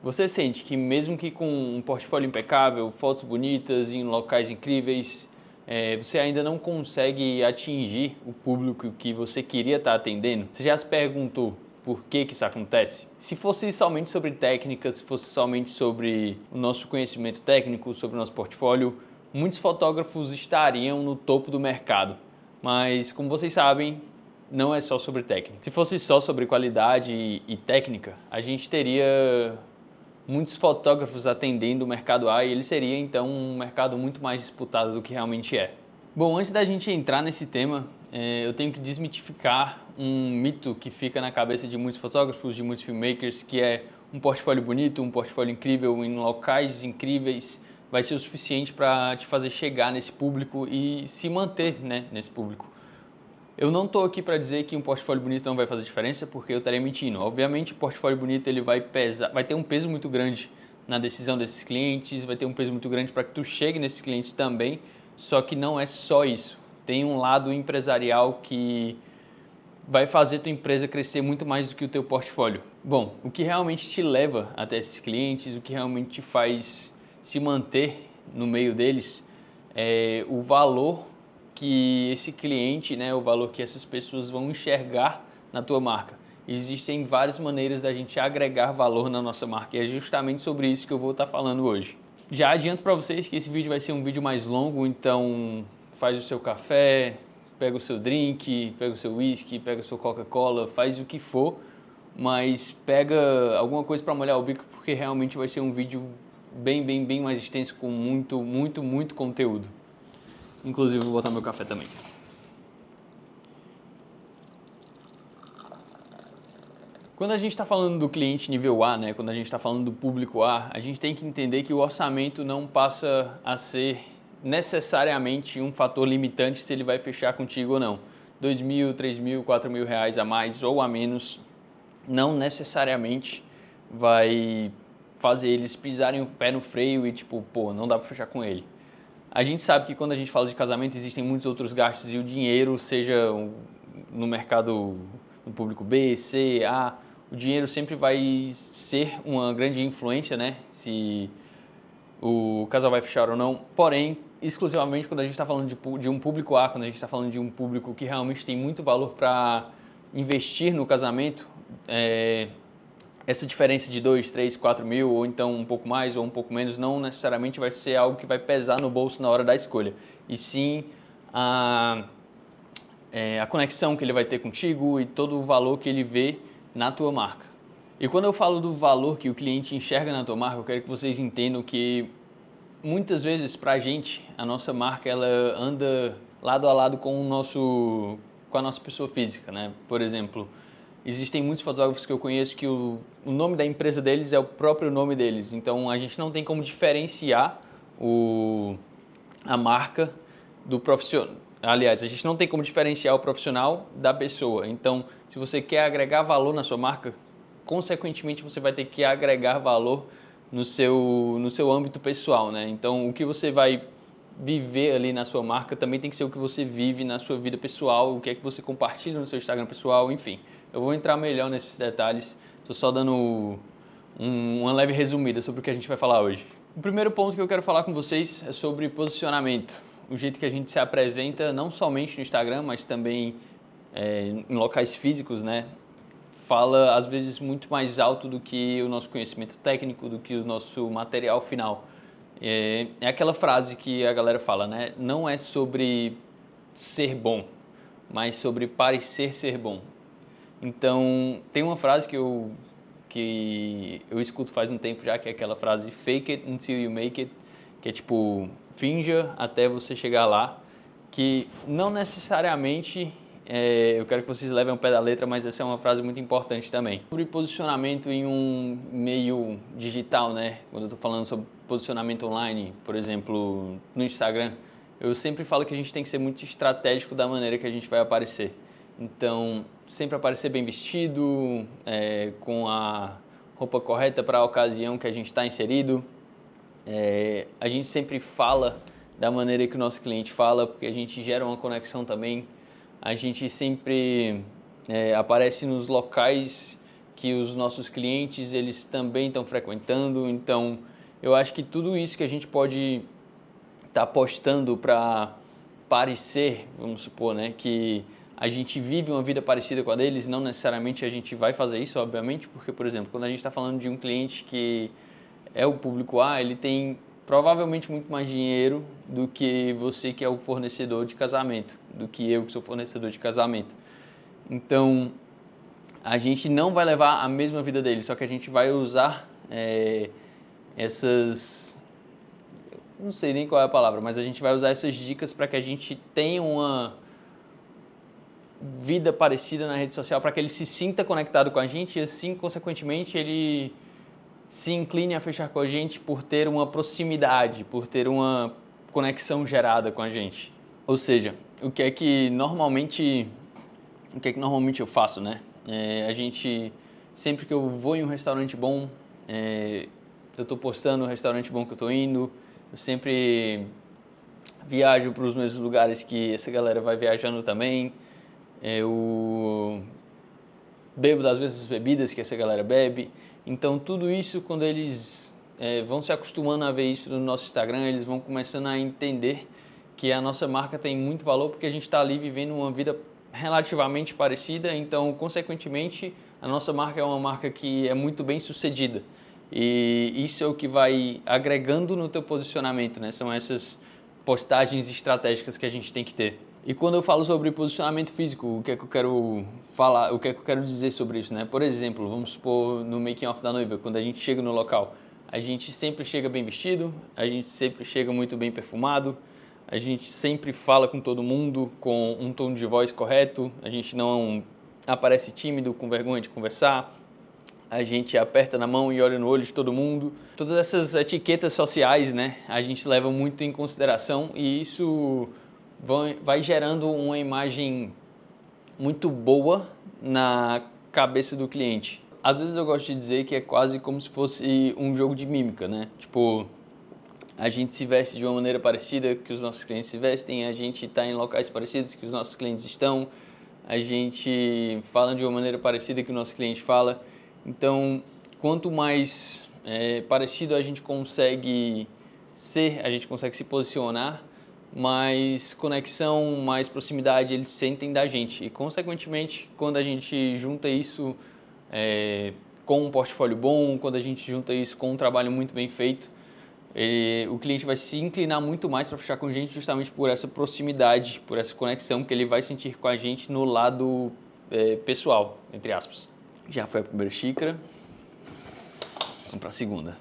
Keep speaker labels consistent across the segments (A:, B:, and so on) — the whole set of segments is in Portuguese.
A: Você sente que mesmo que com um portfólio impecável, fotos bonitas em locais incríveis, você ainda não consegue atingir o público que você queria estar atendendo? Você já se perguntou por que isso acontece? Se fosse somente sobre técnicas, se fosse somente sobre o nosso conhecimento técnico, sobre o nosso portfólio, muitos fotógrafos estariam no topo do mercado. Mas, como vocês sabem, não é só sobre técnica. Se fosse só sobre qualidade e técnica, a gente teria muitos fotógrafos atendendo o mercado A e ele seria então um mercado muito mais disputado do que realmente é. Bom, antes da gente entrar nesse tema, eu tenho que desmitificar um mito que fica na cabeça de muitos fotógrafos, de muitos filmmakers, que é um portfólio bonito, um portfólio incrível em locais incríveis vai ser o suficiente para te fazer chegar nesse público e se manter, né, nesse público. Eu não estou aqui para dizer que um portfólio bonito não vai fazer diferença, porque eu estaria mentindo. Obviamente, o portfólio bonito ele vai ter um peso muito grande na decisão desses clientes, vai ter um peso muito grande para que tu chegue nesses clientes também, só que não é só isso. Tem um lado empresarial que vai fazer tua empresa crescer muito mais do que o teu portfólio. Bom, o que realmente te leva até esses clientes, o que realmente te faz se manter no meio deles, é o valor que esse cliente, né, o valor que essas pessoas vão enxergar na tua marca. Existem várias maneiras da gente agregar valor na nossa marca e é justamente sobre isso que eu vou estar falando hoje. Já adianto para vocês que esse vídeo vai ser um vídeo mais longo, então faz o seu café, pega o seu drink, pega o seu whisky, pega a sua Coca-Cola, faz o que for, mas pega alguma coisa para molhar o bico porque realmente vai ser um vídeo bem mais extenso com muito conteúdo. Inclusive vou botar meu café também. Quando a gente está falando do cliente nível A, né, quando a gente está falando do público A, a gente tem que entender que o orçamento não passa a ser necessariamente um fator limitante se ele vai fechar contigo ou não. 2 mil, 3 mil, 4 mil reais a mais ou a menos não necessariamente vai fazer eles pisarem o pé no freio e tipo, pô, não dá para fechar com ele. A gente sabe que quando a gente fala de casamento existem muitos outros gastos e o dinheiro, seja no mercado no público B, C, A, o dinheiro sempre vai ser uma grande influência, né? Se o casal vai fechar ou não. Porém, exclusivamente quando a gente está falando de um público A, quando a gente está falando de um público que realmente tem muito valor para investir no casamento, essa diferença de 2, 3, 4 mil, ou então um pouco mais ou um pouco menos, não necessariamente vai ser algo que vai pesar no bolso na hora da escolha. E sim a conexão que ele vai ter contigo e todo o valor que ele vê na tua marca. E quando eu falo do valor que o cliente enxerga na tua marca, eu quero que vocês entendam que muitas vezes pra gente, a nossa marca ela anda lado a lado com a nossa pessoa física, né? Por exemplo, existem muitos fotógrafos que eu conheço que o nome da empresa deles é o próprio nome deles. Então a gente não tem como diferenciar a marca do profissional. Aliás, a gente não tem como diferenciar o profissional da pessoa. Então, se você quer agregar valor na sua marca, consequentemente você vai ter que agregar valor no seu âmbito pessoal, né? Então, o que você vai viver ali na sua marca também tem que ser o que você vive na sua vida pessoal, o que é que você compartilha no seu Instagram pessoal, enfim. Eu vou entrar melhor nesses detalhes, estou só dando uma leve resumida sobre o que a gente vai falar hoje. O primeiro ponto que eu quero falar com vocês é sobre posicionamento. O jeito que a gente se apresenta, não somente no Instagram, mas também em locais físicos, né? Fala às vezes muito mais alto do que o nosso conhecimento técnico, do que o nosso material final. É aquela frase que a galera fala, né? Não é sobre ser bom, mas sobre parecer ser bom. Então, tem uma frase que eu escuto faz um tempo já, que é aquela frase fake it until you make it, que é tipo, finja até você chegar lá, que não necessariamente, eu quero que vocês levem ao pé da letra, mas essa é uma frase muito importante também. Sobre posicionamento em um meio digital, né? Quando eu tô falando sobre posicionamento online, por exemplo, no Instagram, eu sempre falo que a gente tem que ser muito estratégico da maneira que a gente vai aparecer. Então, sempre aparecer bem vestido, com a roupa correta para a ocasião que a gente está inserido. A gente sempre fala da maneira que o nosso cliente fala, porque a gente gera uma conexão também. A gente sempre aparece nos locais que os nossos clientes eles também estão frequentando. Então, eu acho que tudo isso que a gente pode estar postando para parecer, vamos supor, né, que a gente vive uma vida parecida com a deles, não necessariamente a gente vai fazer isso, obviamente, porque, por exemplo, quando a gente está falando de um cliente que é o público A, ele tem provavelmente muito mais dinheiro do que você que é o fornecedor de casamento, do que eu que sou fornecedor de casamento. Então, a gente não vai levar a mesma vida dele, só que a gente vai usar essas... não sei nem qual é a palavra, mas a gente vai usar essas dicas para que a gente tenha uma vida parecida na rede social, para que ele se sinta conectado com a gente e assim, consequentemente, ele se incline a fechar com a gente por ter uma proximidade, por ter uma conexão gerada com a gente. Ou seja, o que é que normalmente eu faço, né? Sempre que eu vou em um restaurante bom, eu estou postando o restaurante bom que eu estou indo, eu sempre viajo para os mesmos lugares que essa galera vai viajando também, eu bebo das mesmas bebidas que essa galera bebe. Então tudo isso, quando eles vão se acostumando a ver isso no nosso Instagram, eles vão começando a entender que a nossa marca tem muito valor, porque a gente está ali vivendo uma vida relativamente parecida, então consequentemente a nossa marca é uma marca que é muito bem sucedida. E isso é o que vai agregando no teu posicionamento, né? São essas postagens estratégicas que a gente tem que ter. E quando eu falo sobre posicionamento físico, o que é que eu quero falar, o que é que eu quero dizer sobre isso, né? Por exemplo, vamos supor no making off da noiva, quando a gente chega no local, a gente sempre chega bem vestido, a gente sempre chega muito bem perfumado, a gente sempre fala com todo mundo com um tom de voz correto, a gente não aparece tímido, com vergonha de conversar, a gente aperta na mão e olha no olho de todo mundo. Todas essas etiquetas sociais, né, a gente leva muito em consideração e isso vai gerando uma imagem muito boa na cabeça do cliente. Às vezes eu gosto de dizer que é quase como se fosse um jogo de mímica, né? Tipo, a gente se veste de uma maneira parecida que os nossos clientes se vestem, a gente está em locais parecidos que os nossos clientes estão, a gente fala de uma maneira parecida que o nosso cliente fala. Então, quanto mais parecido a gente consegue ser, a gente consegue se posicionar, mais conexão, mais proximidade eles sentem da gente. E, consequentemente, quando a gente junta isso com um portfólio bom, quando a gente junta isso com um trabalho muito bem feito, o cliente vai se inclinar muito mais para fechar com a gente justamente por essa proximidade, por essa conexão que ele vai sentir com a gente no lado pessoal, entre aspas. Já foi a primeira xícara, vamos para a segunda.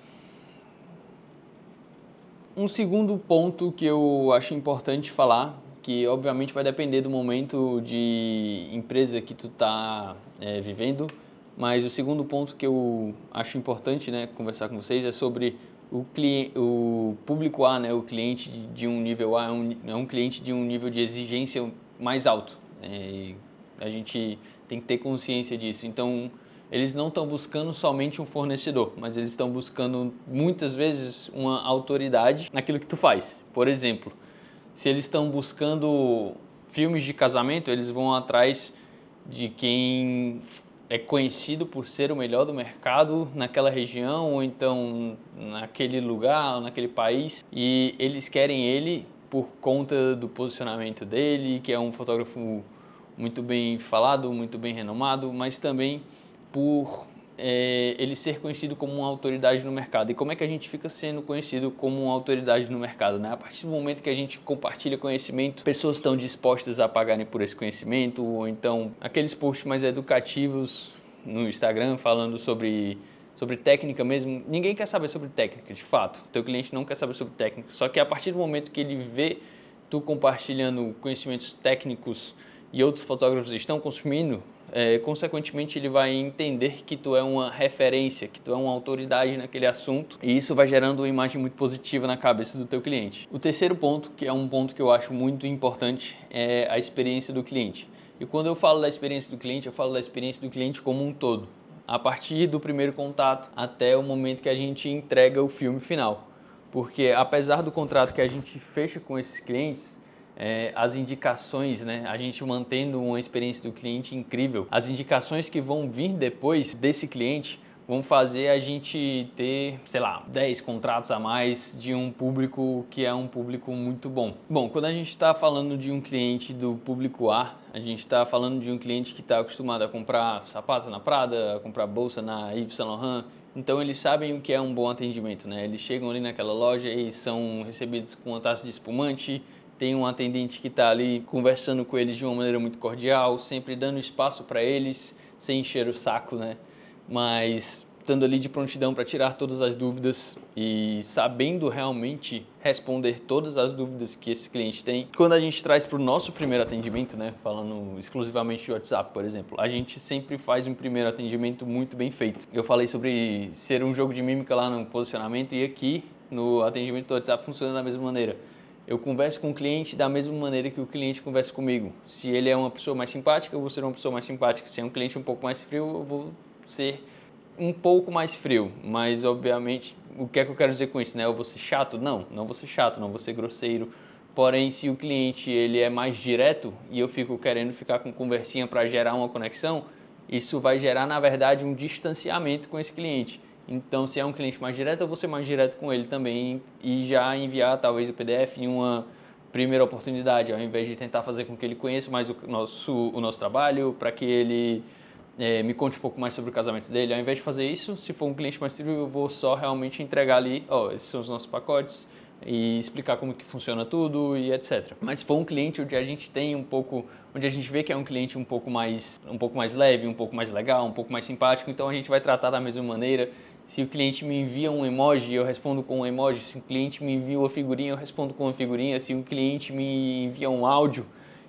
A: Um segundo ponto que eu acho importante falar, que obviamente vai depender do momento de empresa que tu está vivendo, mas o segundo ponto que eu acho importante, né, conversar com vocês é sobre o público A, né, o cliente de um nível A é um cliente de um nível de exigência mais alto. A gente tem que ter consciência disso. Então, eles não estão buscando somente um fornecedor, mas eles estão buscando muitas vezes uma autoridade naquilo que tu faz. Por exemplo, se eles estão buscando filmes de casamento, eles vão atrás de quem é conhecido por ser o melhor do mercado naquela região ou então naquele lugar, ou naquele país, e eles querem ele por conta do posicionamento dele, que é um fotógrafo muito bem falado, muito bem renomado, mas também por ele ser conhecido como uma autoridade no mercado. E como é que a gente fica sendo conhecido como uma autoridade no mercado, né? A partir do momento que a gente compartilha conhecimento, pessoas estão dispostas a pagarem por esse conhecimento, ou então aqueles posts mais educativos no Instagram falando sobre técnica mesmo. Ninguém quer saber sobre técnica, de fato. O teu cliente não quer saber sobre técnica. Só que a partir do momento que ele vê tu compartilhando conhecimentos técnicos e outros fotógrafos estão consumindo, consequentemente ele vai entender que tu é uma referência, que tu é uma autoridade naquele assunto, e isso vai gerando uma imagem muito positiva na cabeça do teu cliente. O terceiro ponto, que é um ponto que eu acho muito importante, é a experiência do cliente. E quando eu falo da experiência do cliente, eu falo da experiência do cliente como um todo, a partir do primeiro contato até o momento que a gente entrega o filme final. Porque apesar do contrato que a gente fecha com esses clientes, as indicações, né? A gente mantendo uma experiência do cliente incrível, as indicações que vão vir depois desse cliente vão fazer a gente ter, sei lá, 10 contratos a mais de um público que é um público muito bom. Bom, quando a gente está falando de um cliente do público A, a gente está falando de um cliente que está acostumado a comprar sapatos na Prada, a comprar bolsa na Yves Saint Laurent, então eles sabem o que é um bom atendimento, né? Eles chegam ali naquela loja e são recebidos com uma taça de espumante, tem um atendente que está ali conversando com eles de uma maneira muito cordial, sempre dando espaço para eles, sem encher o saco, né? Mas estando ali de prontidão para tirar todas as dúvidas e sabendo realmente responder todas as dúvidas que esse cliente tem. Quando a gente traz para o nosso primeiro atendimento, né, falando exclusivamente de WhatsApp, por exemplo, a gente sempre faz um primeiro atendimento muito bem feito. Eu falei sobre ser um jogo de mímica lá no posicionamento e aqui no atendimento do WhatsApp funciona da mesma maneira. Eu converso com o cliente da mesma maneira que o cliente conversa comigo. Se ele é uma pessoa mais simpática, eu vou ser uma pessoa mais simpática. Se é um cliente um pouco mais frio, eu vou ser um pouco mais frio, mas obviamente, o que é que eu quero dizer com isso, né? Eu vou ser chato? Não, não vou ser chato, não vou ser grosseiro. Porém, se o cliente ele é mais direto e eu fico querendo ficar com conversinha para gerar uma conexão, isso vai gerar, na verdade, um distanciamento com esse cliente. Então, se é um cliente mais direto, eu vou ser mais direto com ele também e já enviar talvez o PDF em uma primeira oportunidade, ao invés de tentar fazer com que ele conheça mais o nosso trabalho, para que ele me conte um pouco mais sobre o casamento dele. Ao invés de fazer isso, se for um cliente mais frio, eu vou só realmente entregar ali, esses são os nossos pacotes e explicar como que funciona tudo e etc. Mas se for um cliente onde a gente tem onde a gente vê que é um cliente um pouco mais leve, um pouco mais legal, um pouco mais simpático, então a gente vai tratar da mesma maneira. Se o cliente me envia um emoji, eu respondo com um emoji. Se o cliente me envia uma figurinha, eu respondo com uma figurinha. Se o cliente me envia um áudio,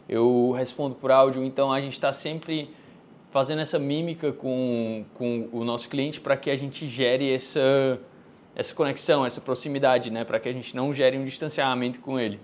A: eu respondo por áudio. Então a gente está sempre fazendo essa mímica com o nosso cliente para que a gente gere essa conexão, essa proximidade, né? Para que a gente não gere um distanciamento com ele.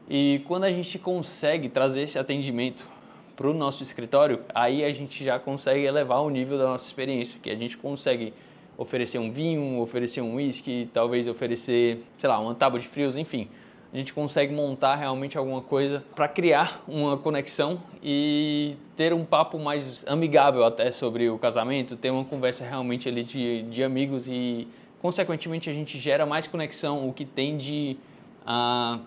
A: E quando a gente consegue trazer esse atendimento para o nosso escritório, aí a gente já consegue elevar o nível da nossa experiência, que a gente consegue oferecer um vinho, oferecer um whisky, talvez oferecer, sei lá, uma tábua de frios, enfim. A gente consegue montar realmente alguma coisa para criar uma conexão e ter um papo mais amigável até sobre o casamento, ter uma conversa realmente ali de amigos e, consequentemente, a gente gera mais conexão, o que tende a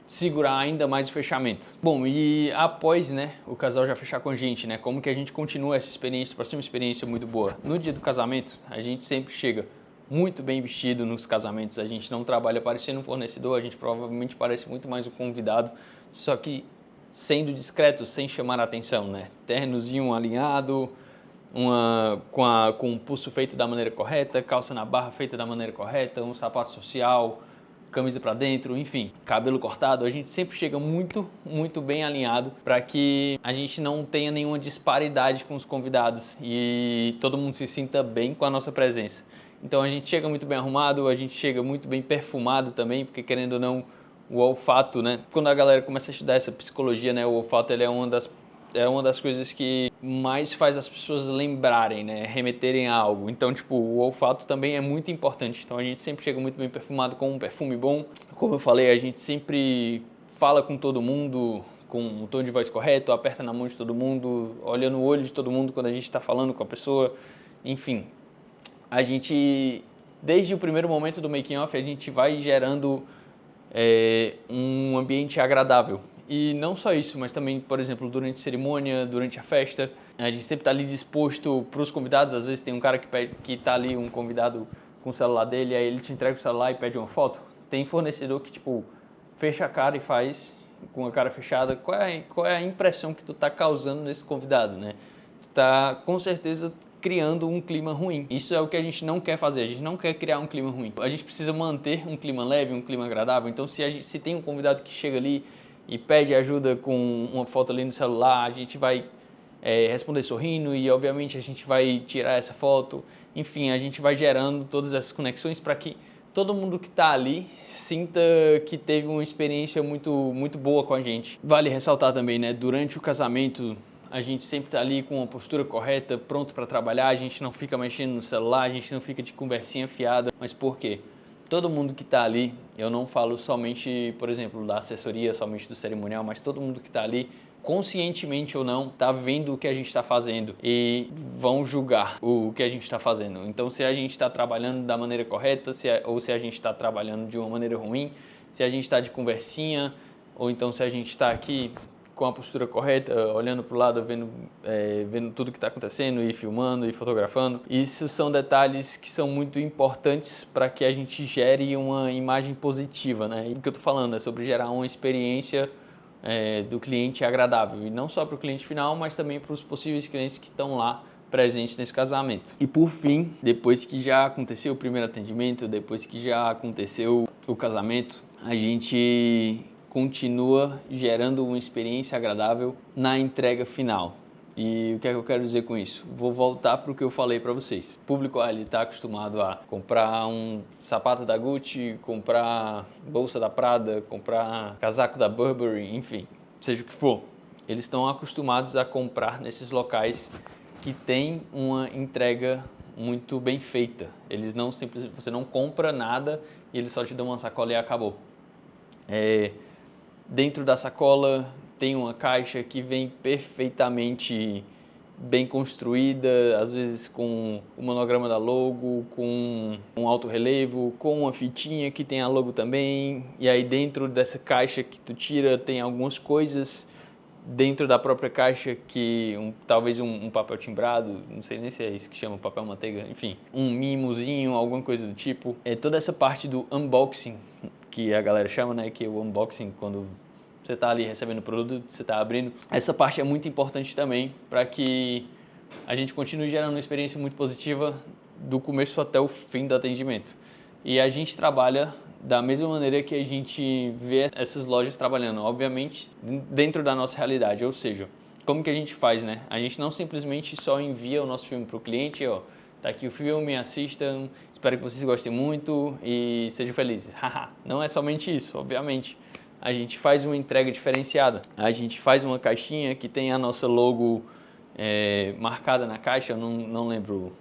A: segurar ainda mais o fechamento. Bom, e após, né, o casal já fechar com a gente, né, como que a gente continua essa experiência para ser uma experiência muito boa? No dia do casamento, a gente sempre chega muito bem vestido nos casamentos, a gente não trabalha parecendo um fornecedor, a gente provavelmente parece muito mais um convidado, só que sendo discreto, sem chamar a atenção, né? Ternozinho alinhado, com o pulso feito da maneira correta, calça na barra feita da maneira correta, um sapato social, camisa para dentro, enfim, cabelo cortado, a gente sempre chega muito, muito bem alinhado para que a gente não tenha nenhuma disparidade com os convidados e todo mundo se sinta bem com a nossa presença. Então a gente chega muito bem arrumado, a gente chega muito bem perfumado também, porque querendo ou não, o olfato, né? Quando a galera começa a estudar essa psicologia, né? O olfato ele é uma das coisas que mais faz as pessoas lembrarem, né? Remeterem a algo. Então, tipo, o olfato também é muito importante. Então a gente sempre chega muito bem perfumado com um perfume bom. Como eu falei, a gente sempre fala com todo mundo com um tom de voz correto, aperta na mão de todo mundo, olha no olho de todo mundo quando a gente está falando com a pessoa. Enfim, a gente, desde o primeiro momento do making off, a gente vai gerando um ambiente agradável. E não só isso, mas também, por exemplo, durante a cerimônia, durante a festa, a gente sempre está ali disposto para os convidados. Às vezes tem um cara que está ali, um convidado com o celular dele, aí ele te entrega o celular e pede uma foto. Tem fornecedor que, tipo, fecha a cara e faz com a cara fechada. Qual é a impressão que tu está causando nesse convidado, né? Tu está, com certeza, criando um clima ruim. Isso é o que a gente não quer fazer, a gente não quer criar um clima ruim. A gente precisa manter um clima leve, um clima agradável. Então, se tem um convidado que chega ali e pede ajuda com uma foto ali no celular, a gente vai responder sorrindo e, obviamente, a gente vai tirar essa foto. Enfim, a gente vai gerando todas essas conexões para que todo mundo que está ali sinta que teve uma experiência muito, muito boa com a gente. Vale ressaltar também, né? Durante o casamento, a gente sempre está ali com uma postura correta, pronto para trabalhar, a gente não fica mexendo no celular, a gente não fica de conversinha fiada. Mas por quê? todo mundo que está ali, eu não falo somente, por exemplo, da assessoria, somente do cerimonial, mas todo mundo que está ali, conscientemente ou não, está vendo o que a gente está fazendo e vão julgar o que a gente está fazendo. Então, se a gente está trabalhando da maneira correta, ou se a gente está trabalhando de uma maneira ruim, se a gente está de conversinha, ou então se a gente está aqui com a postura correta, olhando para o lado, vendo tudo que está acontecendo e filmando e fotografando. Isso são detalhes que são muito importantes para que a gente gere uma imagem positiva, né? E o que eu estou falando é sobre gerar uma experiência do cliente agradável, e não só para o cliente final, mas também para os possíveis clientes que estão lá presentes nesse casamento. E por fim, depois que já aconteceu o primeiro atendimento, depois que já aconteceu o casamento, a gente continua gerando uma experiência agradável na entrega final. E o que é que eu quero dizer com isso? Vou voltar para o que eu falei para vocês. O público está acostumado a comprar um sapato da Gucci, comprar bolsa da Prada, comprar casaco da Burberry, enfim, seja o que for. Eles estão acostumados a comprar nesses locais que tem uma entrega muito bem feita. Eles não simplesmente, você não compra nada e eles só te dão uma sacola e acabou. Dentro da sacola tem uma caixa que vem perfeitamente bem construída, às vezes com o monograma da logo, com um alto relevo, com uma fitinha que tem a logo também. E aí dentro dessa caixa que tu tira tem algumas coisas dentro da própria caixa, que talvez um papel timbrado, não sei nem se é isso que chama, papel manteiga, enfim, um mimozinho, alguma coisa do tipo. Toda essa parte do unboxing, que a galera chama, né, que é o unboxing, quando você está ali recebendo o produto, você está abrindo. Essa parte é muito importante também para que a gente continue gerando uma experiência muito positiva do começo até o fim do atendimento. E a gente trabalha da mesma maneira que a gente vê essas lojas trabalhando, obviamente dentro da nossa realidade, ou seja, como que a gente faz, né? A gente não simplesmente só envia o nosso filme para o cliente, ó, tá aqui o filme, assistam, espero que vocês gostem muito e sejam felizes. Não é somente isso, obviamente. A gente faz uma entrega diferenciada. A gente faz uma caixinha que tem a nossa logo marcada na caixa, eu não lembro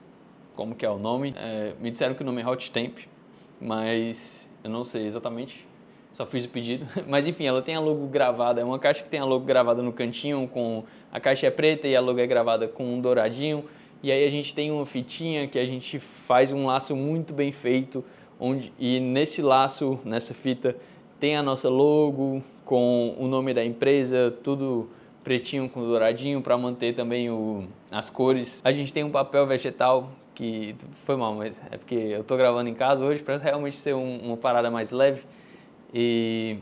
A: como que é o nome. Me disseram que o nome é Hot Stamp, mas eu não sei exatamente, só fiz o pedido. Mas enfim, ela tem a logo gravada, é uma caixa que tem a logo gravada no cantinho, a caixa é preta e a logo é gravada com um douradinho. E aí a gente tem uma fitinha que a gente faz um laço muito bem feito, e nesse laço, nessa fita, tem a nossa logo com o nome da empresa, tudo pretinho com douradinho para manter também as cores. A gente tem um papel vegetal que foi mal, mas é porque eu tô gravando em casa hoje para realmente ser uma parada mais leve. E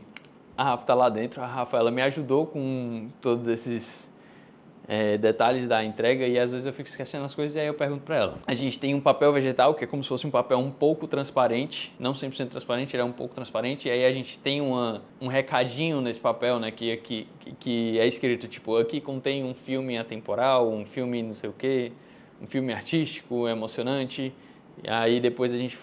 A: a Rafa tá lá dentro. A Rafa, ela me ajudou com todos esses detalhes da entrega, e às vezes eu fico esquecendo as coisas e aí eu pergunto para ela. A gente tem um papel vegetal que é como se fosse um papel um pouco transparente, não 100% transparente, ele é um pouco transparente, e aí a gente tem um recadinho nesse papel, né, que é escrito tipo, aqui contém um filme atemporal, um filme não sei o que, um filme artístico, emocionante. E aí depois a gente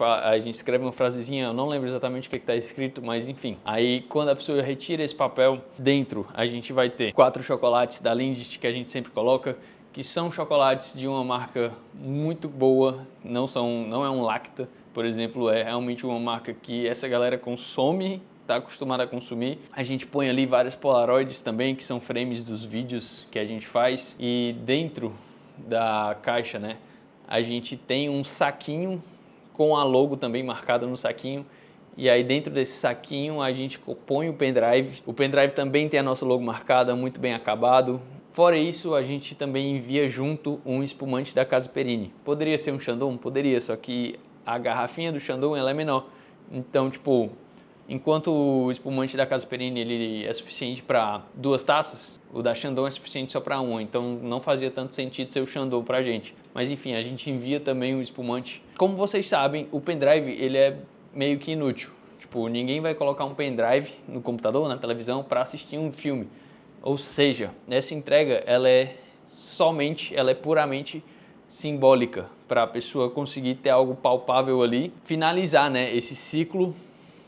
A: escreve uma frasezinha, eu não lembro exatamente o que está escrito, mas enfim. Aí quando a pessoa retira esse papel, dentro a gente vai ter 4 chocolates da Lindt que a gente sempre coloca, que são chocolates de uma marca muito boa, não é um Lacta, por exemplo, é realmente uma marca que essa galera consome, está acostumada a consumir. A gente põe ali várias Polaroids também, que são frames dos vídeos que a gente faz, e dentro da caixa, né, a gente tem um saquinho com a logo também marcada no saquinho, e aí dentro desse saquinho a gente põe o pendrive. O pendrive também tem a nossa logo marcada, muito bem acabado. Fora isso, a gente também envia junto um espumante da Casa Perini. Poderia ser um Chandon? Poderia, só que a garrafinha do Chandon ela é menor. Então, tipo, enquanto o espumante da Casa Perini ele é suficiente para 2 taças, o da Chandon é suficiente só para 1, então não fazia tanto sentido ser o Chandon para a gente. Mas enfim, a gente envia também o espumante. Como vocês sabem, o pendrive ele é meio que inútil. Tipo, ninguém vai colocar um pendrive no computador, na televisão, para assistir um filme. Ou seja, essa entrega ela é puramente simbólica, para a pessoa conseguir ter algo palpável ali, finalizar, né, esse ciclo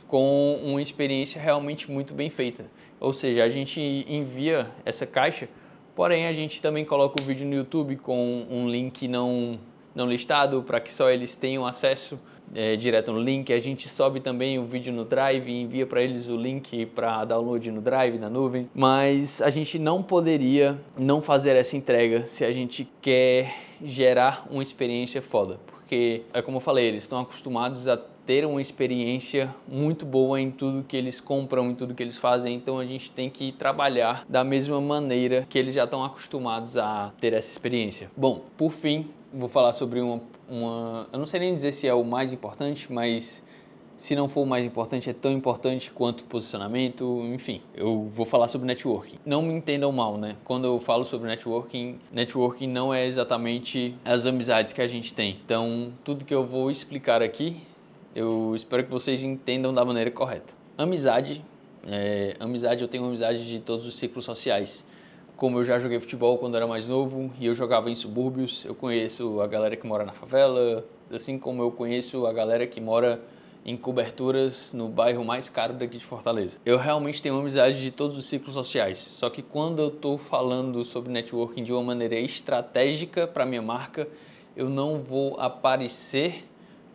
A: com uma experiência realmente muito bem feita. Ou seja, a gente envia essa caixa, porém a gente também coloca o vídeo no YouTube com um link não listado para que só eles tenham acesso. direto no link. A gente sobe também o vídeo no Drive e envia para eles o link para download no Drive, na nuvem. Mas a gente não poderia não fazer essa entrega se a gente quer gerar uma experiência foda. Porque, é como eu falei, eles estão acostumados a ter uma experiência muito boa em tudo que eles compram, em tudo que eles fazem. Então a gente tem que trabalhar da mesma maneira que eles já estão acostumados a ter essa experiência. Bom, por fim, vou falar sobre eu não sei nem dizer se é o mais importante, mas se não for o mais importante, é tão importante quanto posicionamento, enfim. Eu vou falar sobre networking. Não me entendam mal, né? Quando eu falo sobre networking não é exatamente as amizades que a gente tem. Então, tudo que eu vou explicar aqui, eu espero que vocês entendam da maneira correta. Amizade, eu tenho amizade de todos os ciclos sociais. Como eu já joguei futebol quando era mais novo e eu jogava em subúrbios, eu conheço a galera que mora na favela, assim como eu conheço a galera que mora em coberturas no bairro mais caro daqui de Fortaleza. Eu realmente tenho amizade de todos os ciclos sociais, só que quando eu estou falando sobre networking de uma maneira estratégica para minha marca, eu não vou aparecer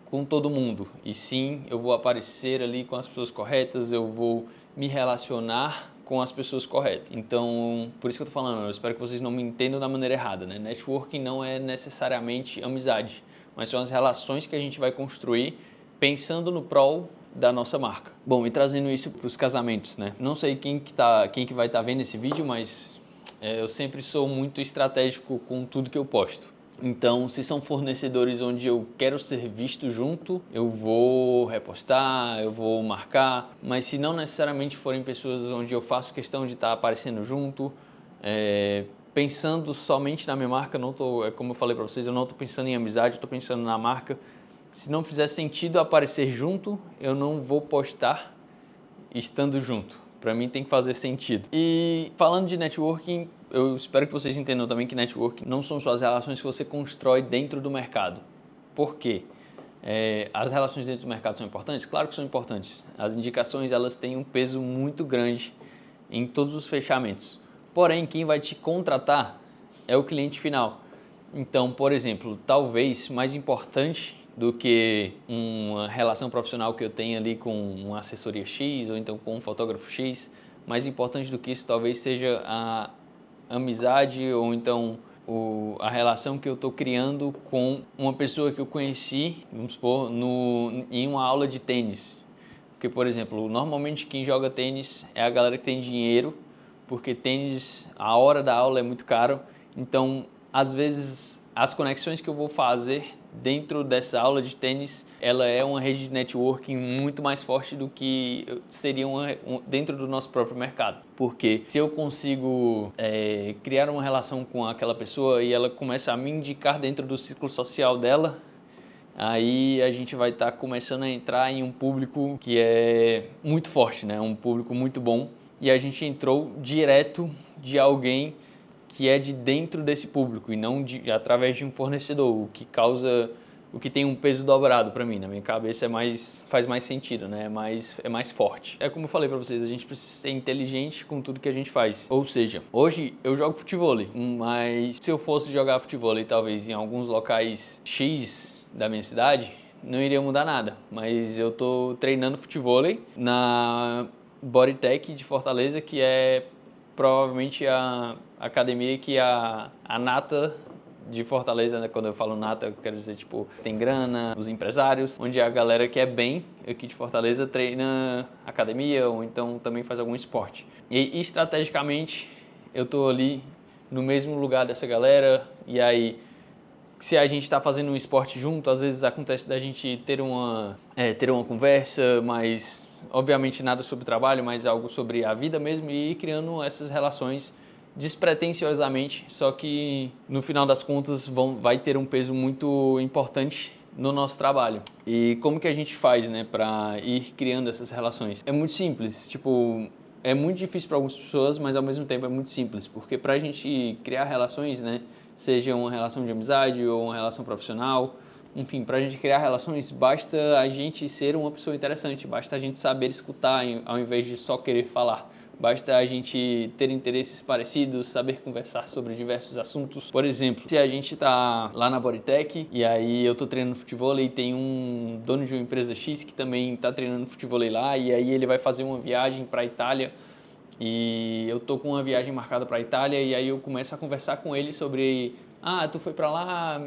A: com todo mundo, e sim, eu vou aparecer ali com as pessoas corretas, eu vou me relacionar com as pessoas corretas. Então, por isso que eu tô falando, eu espero que vocês não me entendam da maneira errada, né? Networking não é necessariamente amizade, mas são as relações que a gente vai construir pensando no prol da nossa marca. Bom, e trazendo isso para os casamentos, né? Não sei quem que vai estar vendo esse vídeo, mas eu sempre sou muito estratégico com tudo que eu posto. Então, se são fornecedores onde eu quero ser visto junto, eu vou repostar, eu vou marcar. Mas se não necessariamente forem pessoas onde eu faço questão de estar aparecendo junto, pensando somente na minha marca, como eu falei para vocês, eu não estou pensando em amizade, eu estou pensando na marca. Se não fizer sentido aparecer junto, eu não vou postar estando junto. Para mim tem que fazer sentido. E falando de networking, eu espero que vocês entendam também que networking não são só as relações que você constrói dentro do mercado. Por quê? As relações dentro do mercado são importantes? Claro que são importantes. As indicações, elas têm um peso muito grande em todos os fechamentos. Porém, quem vai te contratar é o cliente final. Então, por exemplo, talvez mais importante do que uma relação profissional que eu tenha ali com uma assessoria X ou então com um fotógrafo X, mais importante do que isso talvez seja a amizade ou então a relação que eu estou criando com uma pessoa que eu conheci, vamos supor, em uma aula de tênis. Porque, por exemplo, normalmente quem joga tênis é a galera que tem dinheiro, porque tênis, a hora da aula é muito caro, então às vezes as conexões que eu vou fazer dentro dessa aula de tênis, ela é uma rede de networking muito mais forte do que seria dentro do nosso próprio mercado. Porque se eu consigo criar uma relação com aquela pessoa e ela começa a me indicar dentro do ciclo social dela, aí a gente vai estar começando a entrar em um público que é muito forte, né? Um público muito bom. E a gente entrou direto de alguém que é de dentro desse público e não através de um fornecedor, o que tem um peso dobrado para mim. Na minha cabeça faz mais sentido, né? É mais forte. É como eu falei para vocês, a gente precisa ser inteligente com tudo que a gente faz. Ou seja, hoje eu jogo futevôlei, mas se eu fosse jogar futevôlei talvez em alguns locais X da minha cidade, não iria mudar nada. Mas eu tô treinando futevôlei na Bodytech de Fortaleza, que é provavelmente a academia que a nata de Fortaleza, né? Quando eu falo nata, eu quero dizer, tipo, tem grana, os empresários, onde a galera que é bem aqui de Fortaleza treina academia ou então também faz algum esporte. E estrategicamente, eu tô ali no mesmo lugar dessa galera, e aí, se a gente está fazendo um esporte junto, às vezes acontece da gente ter uma conversa, mas obviamente nada sobre trabalho, mas algo sobre a vida mesmo, e ir criando essas relações despretensiosamente, só que no final das contas vai ter um peso muito importante no nosso trabalho. E como que a gente faz, né, para ir criando essas relações? É muito simples, tipo, é muito difícil para algumas pessoas, mas ao mesmo tempo é muito simples, porque para a gente criar relações, né, seja uma relação de amizade ou uma relação profissional, enfim, para a gente criar relações, basta a gente ser uma pessoa interessante, basta a gente saber escutar ao invés de só querer falar. basta a gente ter interesses parecidos, saber conversar sobre diversos assuntos. Por exemplo, se a gente tá lá na Bodytech e aí eu tô treinando futebol e tem um dono de uma empresa X que também tá treinando futebol lá, e aí ele vai fazer uma viagem para a Itália e eu tô com uma viagem marcada para a Itália, e aí eu começo a conversar com ele sobre: tu foi para lá,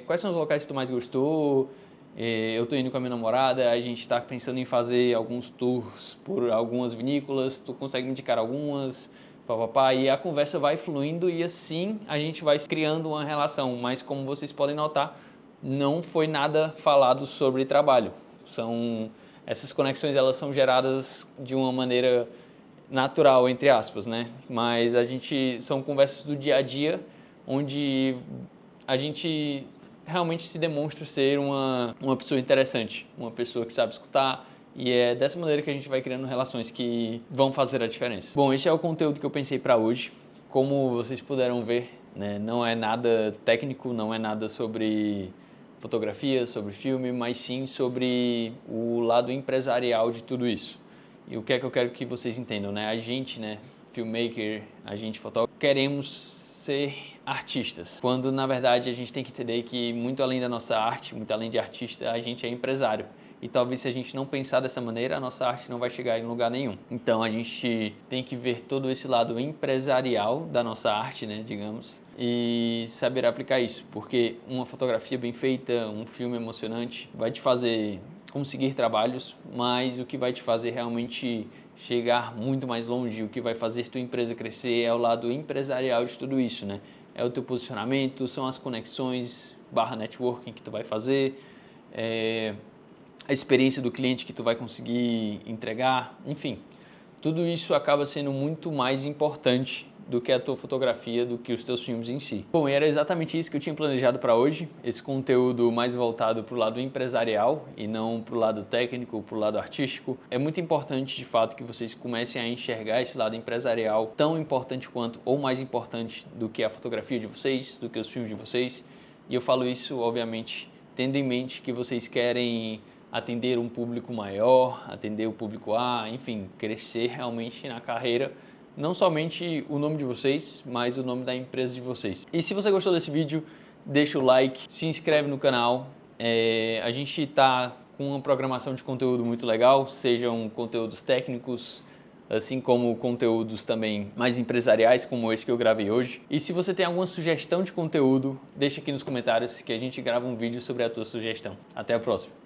A: quais são os locais que tu mais gostou? Eu tô indo com a minha namorada, a gente tá pensando em fazer alguns tours por algumas vinícolas, tu consegue me indicar algumas, papapá, e a conversa vai fluindo e assim a gente vai criando uma relação, mas como vocês podem notar, não foi nada falado sobre trabalho. Essas conexões, elas são geradas de uma maneira natural, entre aspas, né? Mas são conversas do dia a dia, onde a gente realmente se demonstra ser uma pessoa interessante, uma pessoa que sabe escutar, e é dessa maneira que a gente vai criando relações que vão fazer a diferença. Bom, esse é o conteúdo que eu pensei para hoje. Como vocês puderam ver, né, não é nada técnico, não é nada sobre fotografia, sobre filme, mas sim sobre o lado empresarial de tudo isso. E o que é que eu quero que vocês entendam, né? A gente, né, filmmaker, a gente fotógrafo, queremos ser artistas, quando na verdade a gente tem que entender que muito além da nossa arte, muito além de artista, a gente é empresário. E talvez se a gente não pensar dessa maneira, a nossa arte não vai chegar em lugar nenhum. Então a gente tem que ver todo esse lado empresarial da nossa arte, né, digamos, e saber aplicar isso, porque uma fotografia bem feita, um filme emocionante, vai te fazer conseguir trabalhos, mas o que vai te fazer realmente chegar muito mais longe, o que vai fazer tua empresa crescer é o lado empresarial de tudo isso, né? É o teu posicionamento, são as conexões / networking que tu vai fazer, a experiência do cliente que tu vai conseguir entregar, enfim. Tudo isso acaba sendo muito mais importante do que a tua fotografia, do que os teus filmes em si. Bom, e era exatamente isso que eu tinha planejado para hoje, esse conteúdo mais voltado para o lado empresarial e não para o lado técnico, para o lado artístico. É muito importante, de fato, que vocês comecem a enxergar esse lado empresarial tão importante quanto, ou mais importante do que a fotografia de vocês, do que os filmes de vocês. E eu falo isso, obviamente, tendo em mente que vocês querem atender um público maior, atender o público A, enfim, crescer realmente na carreira, não somente o nome de vocês, mas o nome da empresa de vocês. E se você gostou desse vídeo, deixa o like, se inscreve no canal. A gente está com uma programação de conteúdo muito legal, sejam conteúdos técnicos, assim como conteúdos também mais empresariais, como esse que eu gravei hoje. E se você tem alguma sugestão de conteúdo, deixa aqui nos comentários que a gente grava um vídeo sobre a tua sugestão. Até a próxima!